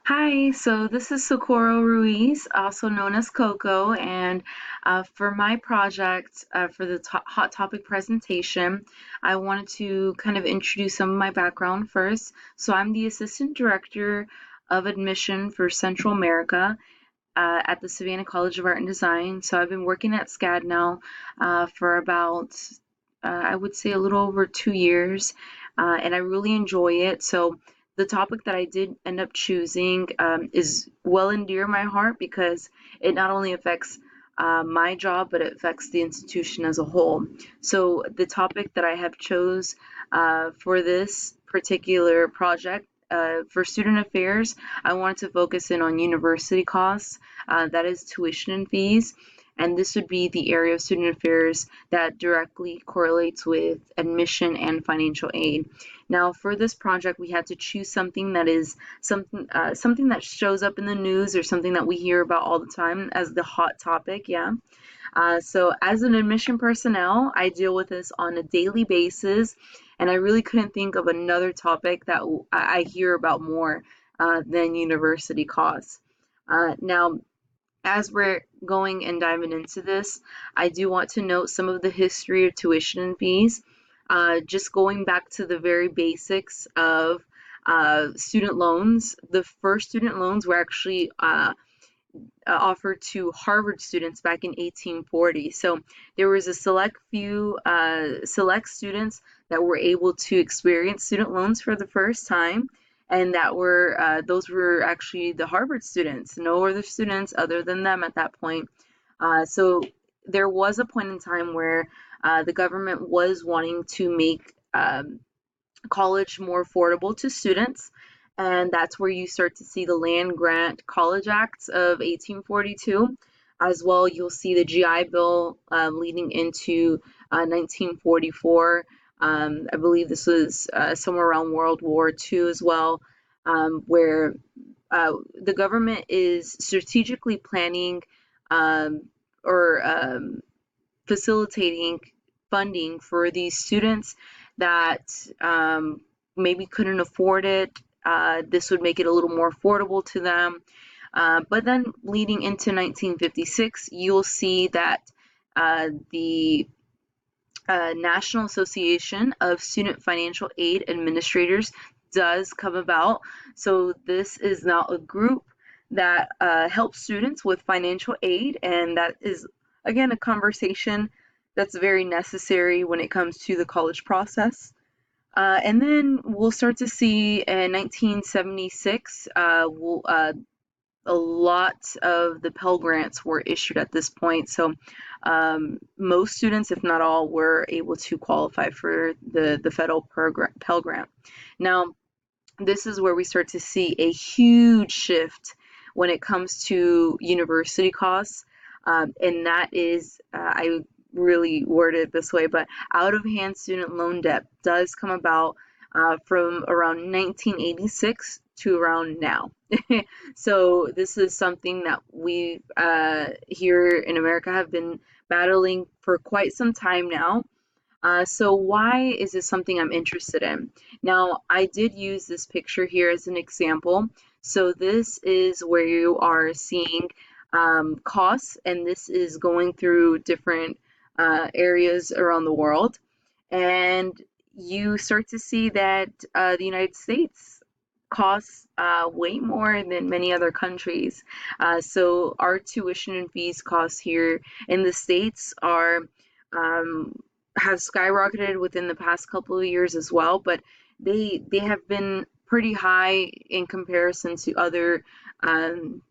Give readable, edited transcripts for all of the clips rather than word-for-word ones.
Hi, so this is Socorro Ruiz, also known as Coco, and for my project for the hot topic presentation, I wanted to kind of introduce some of my background first. So I'm the Assistant Director of Admission for Central America at the Savannah College of Art and Design. So I've been working at SCAD now for about, I would say, a little over 2 years, and I really enjoy it. So the topic that I did end up choosing is well and dear to my heart because it not only affects my job, but it affects the institution as a whole. So the topic that I have chose for this particular project for student affairs, I wanted to focus in on university costs, that is tuition and fees, and this would be the area of student affairs that directly correlates with admission and financial aid. Now, for this project, we had to choose something that is something that shows up in the news or something that we hear about all the time as the hot topic. Yeah. So, as an admission personnel, I deal with this on a daily basis, and I really couldn't think of another topic that I hear about more than university costs. Now, as we're going and diving into this, I do want to note some of the history of tuition and fees. Just going back to the very basics of student loans, the first student loans were actually offered to Harvard students back in 1840. So there was a select few select students that were able to experience student loans for the first time, and that were those were actually the Harvard students. No other students other than them at that point. So there was a point in time where the government was wanting to make college more affordable to students. And that's where you start to see the Land Grant College Acts of 1842. As well, you'll see the GI Bill leading into 1944. I believe this was somewhere around World War II as well, where the government is strategically planning um, or facilitating funding for these students that maybe couldn't afford it. This would make it a little more affordable to them. But then leading into 1956, you'll see that the National Association of Student Financial Aid Administrators does come about. So this is now a group that helps students with financial aid, and that is, again, a conversation that's very necessary when it comes to the college process. And then we'll start to see in 1976, a lot of the Pell Grants were issued at this point. So most students, if not all, were able to qualify for the federal program, Pell Grant. Now, this is where we start to see a huge shift when it comes to university costs. And that is, I really worded it this way, but out of hand student loan debt does come about from around 1986 to around now. So this is something that we here in America have been battling for quite some time now. So why is this something I'm interested in? Now, I did use this picture here as an example. So this is where you are seeing costs, and this is going through different areas around the world. And you start to see that the United States costs way more than many other countries. So our tuition and fees costs here in the States are um, have skyrocketed within the past couple of years as well, but they have been pretty high in comparison to other um,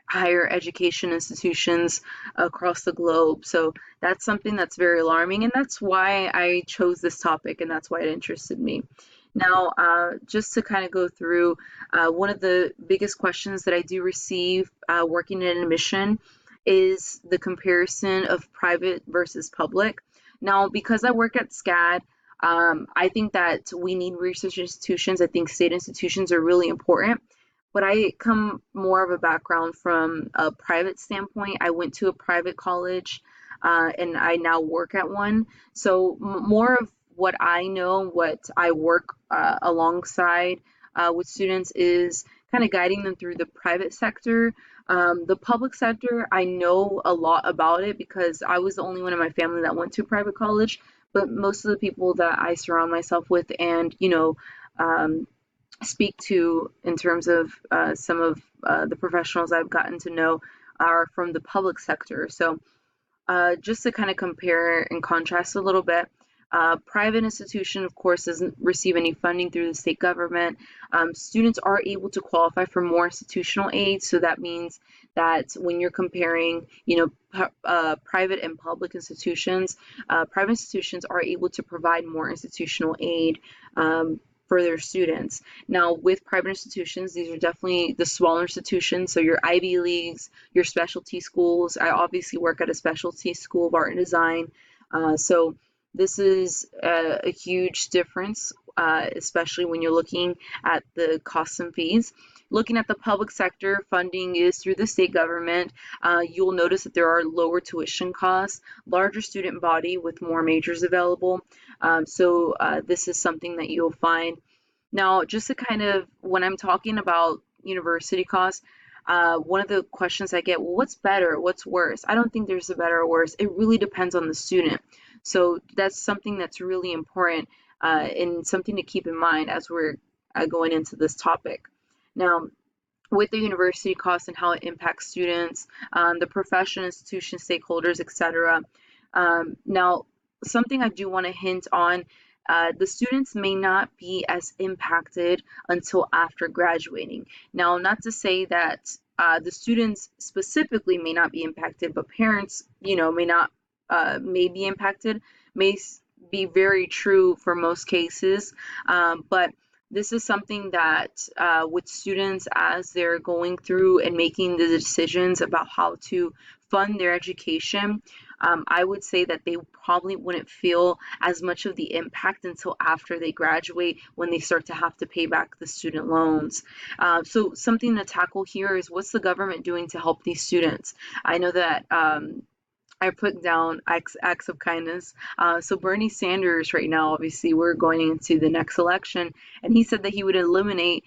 higher education institutions across the globe. So that's something that's very alarming, and that's why I chose this topic, and that's why it interested me. Now, just to kind of go through, one of the biggest questions that I do receive working in admission is the comparison of private versus public. Now, because I work at SCAD, I think that we need research institutions. I think state institutions are really important, but I come more of a background from a private standpoint. I went to a private college, and I now work at one. So more of what I know, what I work alongside with students is kind of guiding them through the private sector. The public sector, I know a lot about it because I was the only one in my family that went to private college, but most of the people that I surround myself with and, um, speak to in terms of some of the professionals I've gotten to know are from the public sector. So just to kind of compare and contrast a little bit, private institution, of course, doesn't receive any funding through the state government. Students are able to qualify for more institutional aid, so that means that when you're comparing, private and public institutions, private institutions are able to provide more institutional aid. For their students. Now, with private institutions, these are definitely the smaller institutions, so your Ivy Leagues, your specialty schools. I obviously work at a specialty school of art and design, so this is a huge difference, especially when you're looking at the costs and fees. Looking at the public sector, funding is through the state government. You'll notice that there are lower tuition costs, larger student body with more majors available. So this is something that you'll find. Now, just to kind of, when I'm talking about university costs, one of the questions I get, well, what's better? What's worse? I don't think there's a better or worse. It really depends on the student. So that's something that's really important and something to keep in mind as we're going into this topic. Now, with the university costs and how it impacts students, the profession, institution, stakeholders, etc. Now, something I do want to hint on, the students may not be as impacted until after graduating. Now, not to say that the students specifically may not be impacted, but parents, may not, may be impacted, may be very true for most cases, but this is something that with students as they're going through and making the decisions about how to fund their education, I would say that they probably wouldn't feel as much of the impact until after they graduate when they start to have to pay back the student loans. So something to tackle here is what's the government doing to help these students? I know that I put down acts of kindness. So Bernie Sanders right now, obviously, we're going into the next election, and he said that he would eliminate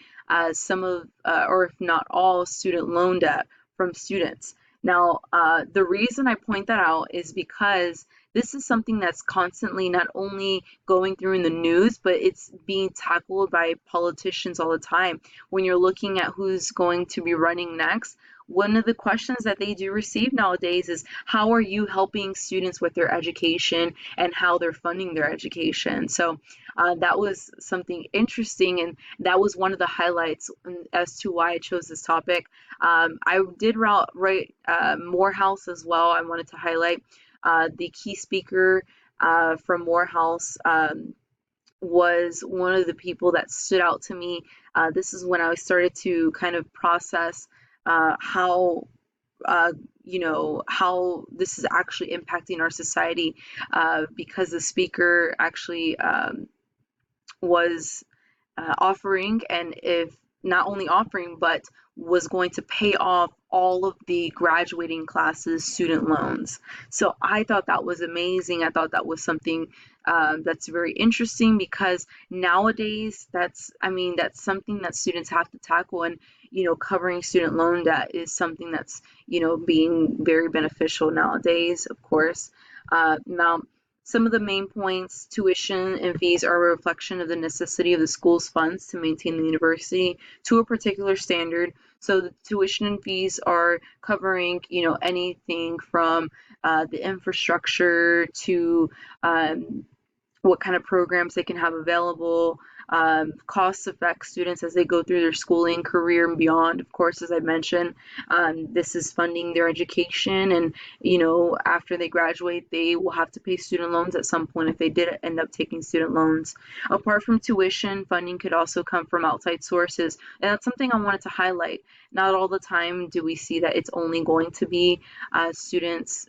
some of, or if not all, student loan debt from students. Now, the reason I point that out is because this is something that's constantly not only going through in the news, but it's being tackled by politicians all the time. When you're looking at who's going to be running next, one of the questions that they do receive nowadays is how are you helping students with their education and how they're funding their education. So that was something interesting, and that was one of the highlights as to why I chose this topic. I did write Morehouse as well. I wanted to highlight the key speaker from Morehouse. Was one of the people that stood out to me. This is when I started to kind of process how how this is actually impacting our society, because the speaker actually was offering, and if not only offering, but was going to pay off all of the graduating classes student loans. So I thought that was amazing. I thought that was something that's very interesting, because nowadays that's something that students have to tackle, and covering student loan debt is something that's being very beneficial nowadays, of course. Now, some of the main points: tuition and fees are a reflection of the necessity of the school's funds to maintain the university to a particular standard. So the tuition and fees are covering, anything from the infrastructure to what kind of programs they can have available. Costs affect students as they go through their schooling, career, and beyond. Of course, as I mentioned, this is funding their education, and after they graduate, they will have to pay student loans at some point if they did end up taking student loans. Apart from tuition, funding could also come from outside sources, and that's something I wanted to highlight. Not all the time do we see that it's only going to be students'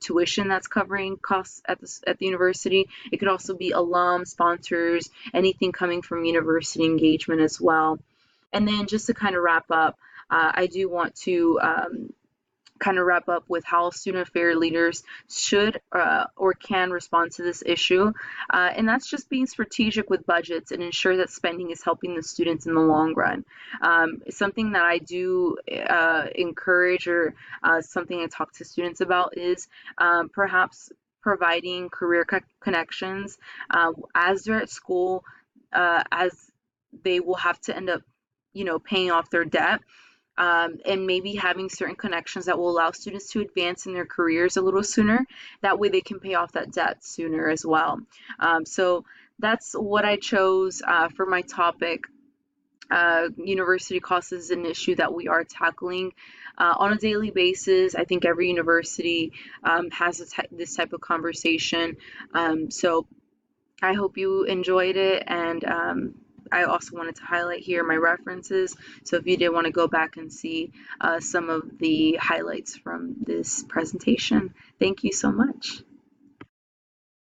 tuition that's covering costs at the university. It could also be alum, sponsors, anything coming from university engagement as well. And then just to kind of wrap up, I do want to kind of wrap up with how student affairs leaders should or can respond to this issue. And that's just being strategic with budgets and ensure that spending is helping the students in the long run. Something that I do encourage, or something I talk to students about, is perhaps providing career connections as they're at school, as they will have to end up, paying off their debt, and maybe having certain connections that will allow students to advance in their careers a little sooner. That way they can pay off that debt sooner as well. So that's what I chose for my topic. University cost is an issue that we are tackling on a daily basis. I think every university has this type of conversation. So I hope you enjoyed it, and I also wanted to highlight here my references. So if you did want to go back and see some of the highlights from this presentation, thank you so much.